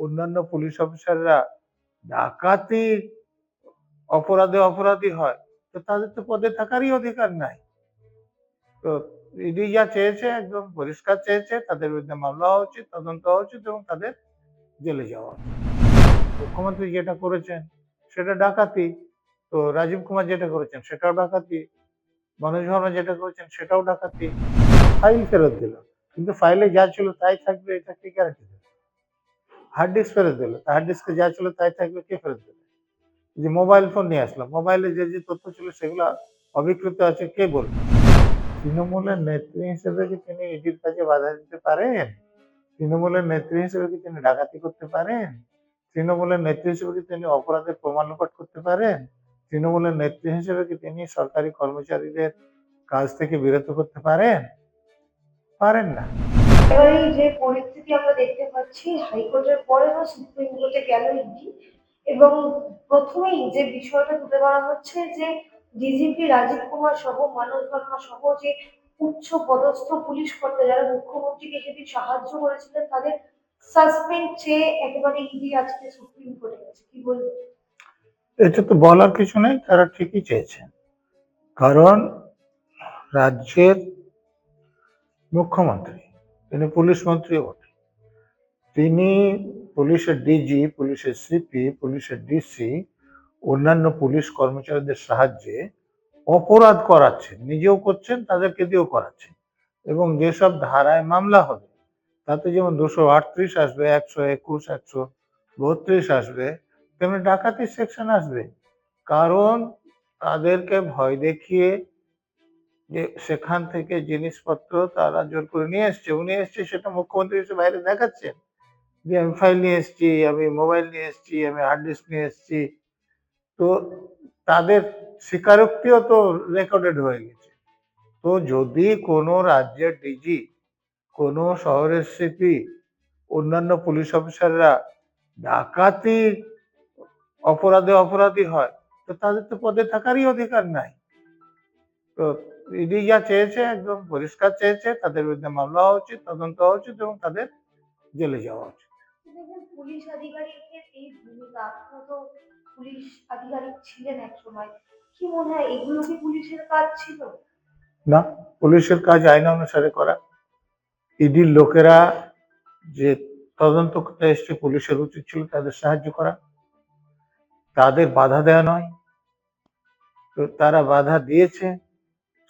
অন্যান্য পুলিশ অফিসাররা ডাকাতি অপরাধী হয়, তো তাদের তো পদে থাকারই অধিকার নাই। তো ইডি যা চেয়েছে একদম পরিষ্কার চেয়েছে, তাদের বিরুদ্ধে মামলা হওয়া উচিত, তদন্ত হওয়া উচিত এবং তাদের জেলে যাওয়া উচিত। মুখ্যমন্ত্রী যেটা করেছেন সেটা ডাকাতি, তো রাজীব কুমার যেটা করেছেন সেটাও ডাকাতি, মনোজ ভার্মা যেটা করেছেন সেটাও ডাকাতি। ফাইল ফেরত দিল, কিন্তু ফাইলে যা ছিল তাই থাকবে এটা কে গ্যারান্টি দেবে? হার্ড ডিস্ক ফেরত দিল, হার্ড ডিস্কে যা ছিল তাই থাকবে, কে ফেরত দেবে? যে মোবাইল ফোন নিয়ে আসলাম, মোবাইলে যে যে তথ্য ছিল সেগুলো অবিকৃত আছে, কে বলবে? তৃণমূলের নেত্রী হিসেবে কি তিনি ইডির কাজে বাধা দিতে পারেন? তৃণমূলের নেত্রী হিসেবে কি তিনি ডাকাতি করতে পারেন? তৃণমূলের নেত্রী হিসেবে কি তিনি অপরাধের প্রমাণ লোপাট করতে পারেন? তৃণমূলের নেত্রী হিসেবে কি তিনি সরকারি কর্মচারীদের কাজ থেকে বিরত করতে পারেন? পারেন না। এবার এই যে পরিস্থিতি আমরা দেখতে পাচ্ছি, হাইকোর্টের পরেও সুপ্রিম কোর্টে গেল ইডি, এবং প্রথমেই যে বিষয়টা তুলে ধরা হচ্ছে যে ডিজিপি রাজীব কুমার সহ মনোজ ভার্মা সহ যে উচ্চ পদস্থ পুলিশ কর্তা যারা মুখ্যমন্ত্রীকে সেদিন সাহায্য করেছিলেন তাদের সাসপেন্ড চেয়ে একেবারে ইডি আজকে সুপ্রিম কোর্টে গেছে, কি বলবো? এটা তো বলার কিছু নেই, তারা ঠিকই চেয়েছেন, কারণ রাজ্যের মুখ্যমন্ত্রী তিনি পুলিশ মন্ত্রীও বটে। তিনি পুলিশের ডিজি, পুলিশের সিপি, পুলিশের ডিসি, অন্যান্য পুলিশ কর্মচারীদের সাহায্যে অপরাধ করাচ্ছেন, নিজেও করছেন, তাদেরকে দিয়েও করাচ্ছেন। এবং যেসব ধারায় মামলা হবে তাতে যেমন 238 আসবে, 121, 132 আসবে, তেমনি ডাকাতির সেকশন আসবে। কারণ তাদেরকে ভয় দেখিয়ে যে সেখান থেকে জিনিসপত্র তারা জোর করে নিয়ে এসছে, উনি এসছে সেটা মুখ্যমন্ত্রী এসে বাইরে দেখাচ্ছেন যে আমি ফাইল নিয়ে এসছি, আমি মোবাইল নিয়ে এসছি, আমি হার্ড ডিস্ক নিয়ে এসছি। তো তাদের স্বীকারোক্তিও তো রেকর্ডেড হয়ে গেছে। তো যদি কোনো রাজ্যের ডিজি, কোনো শহরের সিপি, অন্যান্য পুলিশ অফিসাররা ডাকাতি অপরাধী হয়, তো তাদের তো পদে থাকারই অধিকার নাই। তো ইডি যা চেয়েছে একদম পরিষ্কার চেয়েছে, তাদের বিরুদ্ধে মামলা হওয়া উচিত, তদন্ত হওয়া উচিত এবং তাদের জেলে যাওয়া উচিত। দেখুন, পুলিশ আধিকারিকের এই ভূমিকা, আপনিও তো পুলিশ আধিকারিক ছিলেন এক সময়, কি মনে হয় এগুলো কি পুলিশের কাজ ছিল? না, পুলিশের কাজ আইন অনুসারে করা। ইডির লোকেরা যে তদন্ত করতে এসছে, পুলিশের উচিত ছিল তাদের সাহায্য করা, তাদের বাধা দেওয়া নয়। তো তারা বাধা দিয়েছে,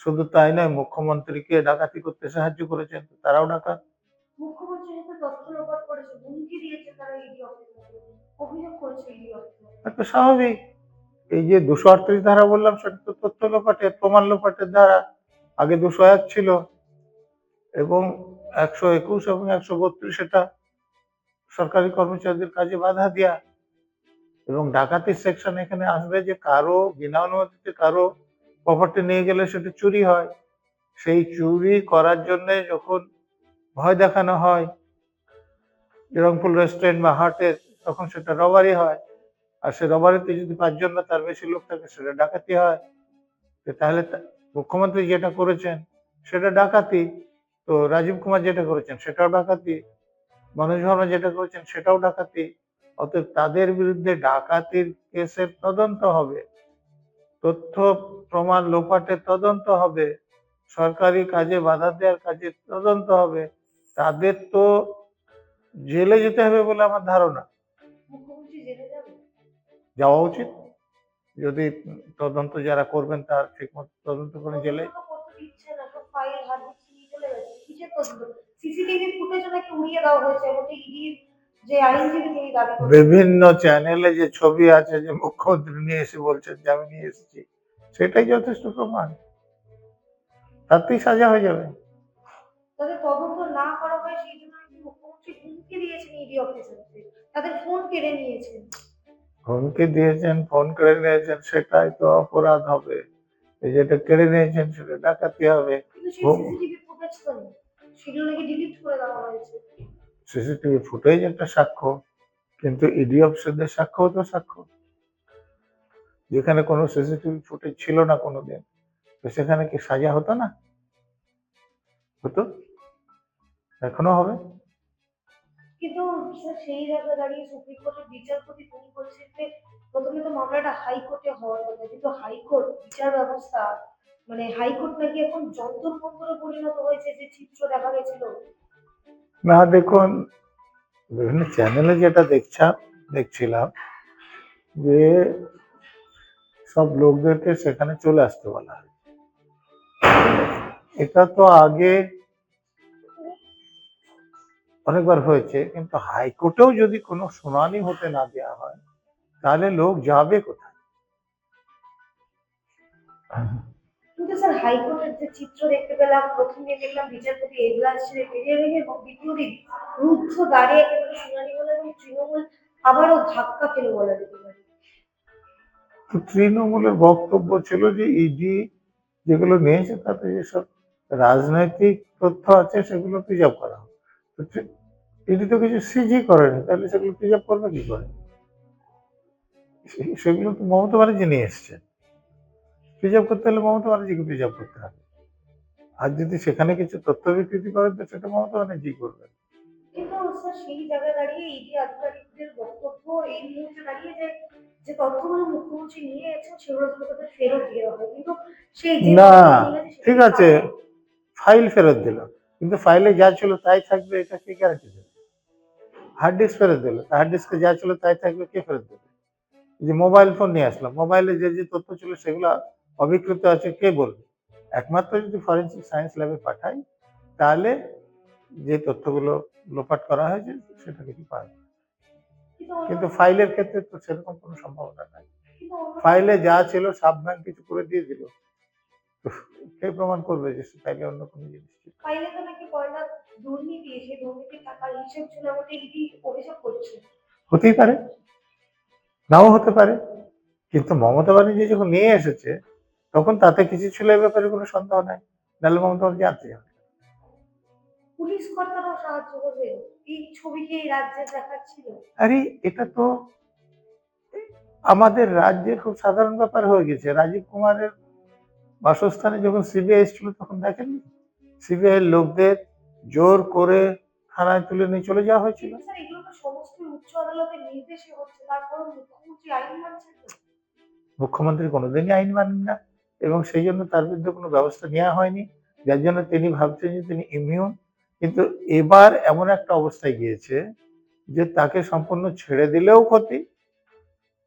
শুধু তাই নয়, মুখ্যমন্ত্রীকে ডাকাতি করতে সাহায্য করেছেন, তারাও ডাকাত। মুখ্যমন্ত্রী সাথে তথ্য লোপাট করেছে, হুমকি দিয়েছে তারা ইডি অফিসারকে, অভিযোগ করেছে ইডি অফিসার। তো স্বাভাবিক, এই যে 238 ধারা বললাম সেটা তো তথ্য লোপাটের, প্রমাণ লোপাটের ধারা। আগে 201 ছিল, এবং 121 এবং 132 এটা সরকারি কর্মচারীদের কাজে বাধা দেয়া। এবং ডাকাতির সেকশন এখানে আসবে যে কারো বিনা অনুমতিতে কারো প্রপার্টি নিয়ে গেলে সেটা চুরি হয়, সেই চুরি করার জন্য যখন ভয় দেখানো হয় রংপুর রেস্টুরেন্ট বা হাটের, তখন সেটা রবারি হয়। আর সে রবারিতে যদি 5 জন বা তার বেশি লোক থাকে সেটা ডাকাতি হয়। তাহলে মুখ্যমন্ত্রী যেটা করেছেন সেটা ডাকাতি, তো রাজীব কুমার যেটা করেছেন সেটাও ডাকাতি, মনোজ ভার্মা যেটা করেছেন সেটাও ডাকাতি। অতএব তাদের বিরুদ্ধে ডাকাতির কেসের তদন্ত হবে, তথ্য প্রমাণ লোপাটের তদন্ত হবে, সরকারি কাজে বাধা দেওয়ার কাজে তদন্ত হবে। তাদের তো জেলে যেতে হবে বলে আমার ধারণা। মুখ্যমন্ত্রী জেলে যাবে? যাওয়া উচিত, যদি তদন্ত যারা করবেন তার ঠিক মতো তদন্ত করে জেলে। তদন্ত তো করতে দিচ্ছে না, সব ফাইল হার্ড ডিস্ক নিয়ে চলে গেছে, কিসের তদন্ত? সিসিটিভি ফুটেজও নাকি উড়িয়ে দেওয়া হয়েছে, এমনকি ইডির যে আইনজীবী তিনি দাবি করেছেন। বিভিন্ন চ্যানেলে যে ছবি আছে যে মুখ্যমন্ত্রী নিয়ে এসে বলছেন যে আমি নিয়ে এসেছি, সেটাই যথেষ্ট প্রমাণ, তাতেই সাজা হয়ে যাবে। তাদের তদন্ত না করা হয় সেই জন্য নাকি মুখ্যমন্ত্রী হুমকি দিয়েছেন ইডি অফিসারদের, তাদের ফোন কেড়ে নিয়েছেন। হুমকি দিয়েছেন, ফোন করে নিয়েছেন, সেটাই তো অপরাধ হবে। এই যেটা কেড়ে নিয়েছেন সেটা ডাকাতি হবে। কিন্তু সেই সিসিটিভি ফুটেজ তো নেই, সেগুলো নাকি ডিলিট করে দেওয়া হয়েছে। সিসিটিভি ফুটেজ একটা সাক্ষ্য, কিন্তু ইডি অফিসারদের সাক্ষ্য তো সাক্ষ্য। যেখানে কোনো সিসিটিভি ফুটেজ ছিল না কোনোদিন, তো সেখানে কি সাজা হতো না? হতো, এখনো হবে। কিন্তু স্যার সেই জায়গায় দাঁড়িয়ে সুপ্রিম কোর্টের বিচারপতি তিনি বলছেন যে প্রথমে তো মামলাটা হাইকোর্টে হওয়ার কথা, কিন্তু হাইকোর্ট বিচার ব্যবস্থা মানে হাইকোর্ট নাকি এখন যন্তর মন্তরে পরিণত হয়েছে, যে চিত্র দেখা গেছিল। না দেখুন, বিভিন্ন চ্যানেলে যেটা দেখছিলাম যে সব লোকদেরকে সেখানে চলে আসতে বলা হয়। এটা তো আগে অনেকবার হয়েছে, কিন্তু হাইকোর্টেও যদি কোনো শুনানি হতে না দেওয়া হয় তাহলে লোক যাবে কোথায়? কিন্তু স্যার হাইকোর্টের যে চিত্র দেখতে পেলাম, প্রথম দিন দেখলাম বিচারপতি এজলাস ছেড়ে বেরিয়ে গেছে এবং দ্বিতীয় দিন রুদ্ধ দাঁড়িয়ে একেবারে শুনানি হলো এবং তৃণমূল আবারও ধাক্কা খেলো বলা যেতে পারে। তো তৃণমূলের বক্তব্য ছিল যে ইডি যেগুলো নিয়েছে তাতে যেসব রাজনৈতিক তথ্য আছে সেগুলো প্রিজার্ভ করা হোক। ইডি তো কিছু সিজি করেনি, তাহলে সেগুলো প্রিজার্ভ করবে কি করে? সেগুলো তো মমতা ব্যানার্জি নিয়ে এসছেন। প্রিজার্ভ করতে হলে মমতা ব্যানার্জিকে প্রিজার্ভ করতে হবে। আর যদি সেখানে কিছু তথ্য বিকৃতি করেন তো সেটা মমতা ব্যানার্জি করবে। কিন্তু স্যার সেই জায়গায় দাঁড়িয়ে ইডি আধিকারিকদের বক্তব্য এই মুহূর্তে দাঁড়িয়ে যে যে তথ্যগুলো মুখ্যমন্ত্রী নিয়ে গেছেন সেগুলো যেন তাদের ফেরত দেওয়া হয়, কিন্তু সেই যে না, তথ্য নিয়ে গেছে ঠিক সেটা আছে, ফাইল ফেরত দিল, কিন্তু ফাইলে যা ছিল তাই থাকবে এটা কে গ্যারান্টি দেবে? হার্ড ডিস্ক ফেরত দিল, হার্ড ডিস্কে যা ছিল তাই থাকবে, কে ফেরত দেবে? এই যে মোবাইল ফোন নিয়ে আসলাম, মোবাইলে যে যে তথ্য ছিল সেগুলো অবিকৃত আছে, কে বলবে? একমাত্র যদি ফরেন্সিক সায়েন্স ল্যাবে পাঠাই তাহলে যে তথ্যগুলো লোপাট করা হয়েছে সেটা কিছু পাওয়া যাবে। কিন্তু ফাইলের ক্ষেত্রে তো সেরকম কোনো সম্ভাবনা নাই। ফাইলে যা ছিল সাব ব্যাংক কিছু করে দিয়ে দিল, তো কে প্রমাণ করবে যে ফাইলে অন্য কোনো জিনিস ছিল? ফাইলে তো নাকি কয়লা দুর্নীতি, সেই দুর্নীতির টাকার হিসেব ছিল বলে ইডি অভিযোগ করছে। হতেই পারে, নাও হতে পারে, কিন্তু মমতা ব্যানার্জি যখন নিয়ে এসেছে তখন তাতে কিছু ছিল এ ব্যাপারে কোনো সন্দেহ নাই, নাহলে মমতা ব্যানার্জি আনতে যাবে। পুলিশ কর্তারাও সাহায্য করবে, এই ছবিকে এই রাজ্যে দেখাচ্ছিল। আরে এটা তো আমাদের রাজ্যে খুব সাধারণ ব্যাপার হয়ে গেছে। রাজীব কুমারের বাসস্থানে যখন সিবিআই এসেছিল তখন দেখেননি? সিবিআই লোকদের জোর করে থানায় তুলে নিয়ে চলে যাওয়া হয়েছিল। কিন্তু স্যার এগুলো তো সমস্ত উচ্চ আদালতের নির্দেশে হচ্ছে, তারপর মুখ্যমন্ত্রী আইন মানছেন তো। মুখ্যমন্ত্রী কোনোদিনই আইন মানেন না এবং সেই জন্য তার বিরুদ্ধে কোনো ব্যবস্থা নেওয়া হয়নি, যার জন্য তিনি ভাবছেন যে তিনি ইমিউন। কিন্তু এবার এমন একটা অবস্থায় গিয়েছে যে তাকে সম্পূর্ণ ছেড়ে দিলেও ক্ষতি,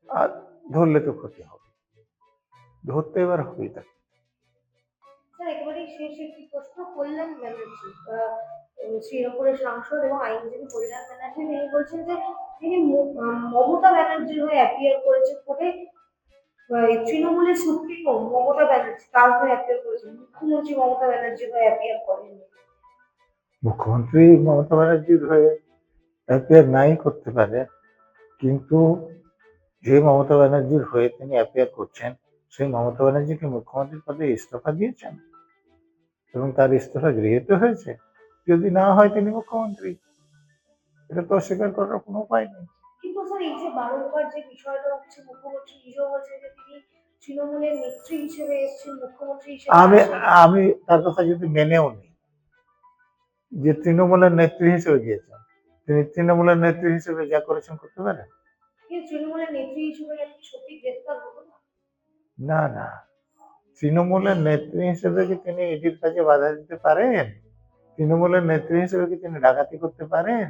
আর ধরলে তো ক্ষতি হবে, ধরতে এবার হবেই তাকে। স্যার একেবারেই শেষ একটি প্রশ্ন, কল্যাণ ব্যানার্জি শ্রীরামপুরের সাংসদ এবং আইনজীবী কল্যাণ ব্যানার্জি তিনি বলছেন যে তিনি মমতা ব্যানার্জির হয়ে অ্যাপিয়ার করেছে কোর্টে। তৃণমূলের সুপ্রিমো মমতা ব্যানার্জি তার হয়ে অ্যাপিয়ার করেছেন, মুখ্যমন্ত্রী মমতা ব্যানার্জির হয়ে অ্যাপিয়ার করেননি। মুখ্যমন্ত্রী মমতা ব্যানার্জির হয়ে অ্যাপিয়ার নাই করতে পারে, কিন্তু যে মমতা ব্যানার্জির হয়ে তিনি অ্যাপিয়ার করছেন সেই মমতা ব্যানার্জিকে মুখ্যমন্ত্রীর পদে ইস্তফা দিয়েছেন এবং তার ইস্তফা গৃহীত হয়েছে। যদি না হয় তিনি মুখ্যমন্ত্রী, এটা তো অস্বীকার করার কোনো উপায় নেই। কিন্তু স্যার এই যে বারংবার যে বিষয়টা হচ্ছে, মুখ্যমন্ত্রী নিজেও বলছেন যে তিনি তৃণমূলের নেত্রী হিসেবে এসেছেন, মুখ্যমন্ত্রী হিসেবে আমি আসেন। আমি তার কথা যদি মেনেও নিই যে তৃণমূলের নেত্রী হিসেবে গিয়েছেন, তিনি তৃণমূলের নেত্রী হিসেবে যা করেছেন করতে পারেন? কিন্তু তৃণমূলের নেত্রী হিসেবে গেলে কি সত্যি গ্রেফতার হতো না? না না, তৃণমূলের নেত্রী হিসেবে কি তিনি ইডির কাজে বাধা দিতে পারেন? তৃণমূলের নেত্রী হিসেবে কি তিনি ডাকাতি করতে পারেন?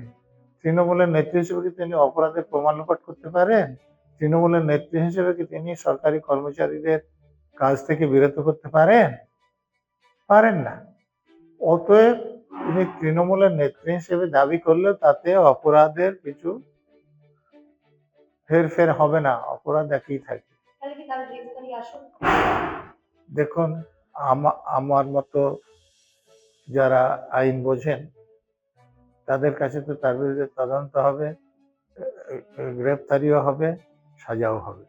তৃণমূলের নেত্রী হিসেবে কি তিনি অপরাধের প্রমাণ লোপাট করতে পারেন? তৃণমূলের নেত্রী হিসেবে কি তিনি সরকারি কর্মচারীদের কাজ থেকে বিরত করতে পারেন? পারেন না। অতএব তিনি তৃণমূলের নেত্রী হিসেবে দাবি করলেও তাতে অপরাধের কিছু হেরফের হবে না, অপরাধ একই থাকবে। তাহলে কি তার গ্রেফতারি আসন? দেখুন, আমার মতো যারা আইন বোঝেন তাদের কাছে তো তার বিরুদ্ধে তদন্ত হবে, গ্রেফতারিও হবে, সাজাও হবে।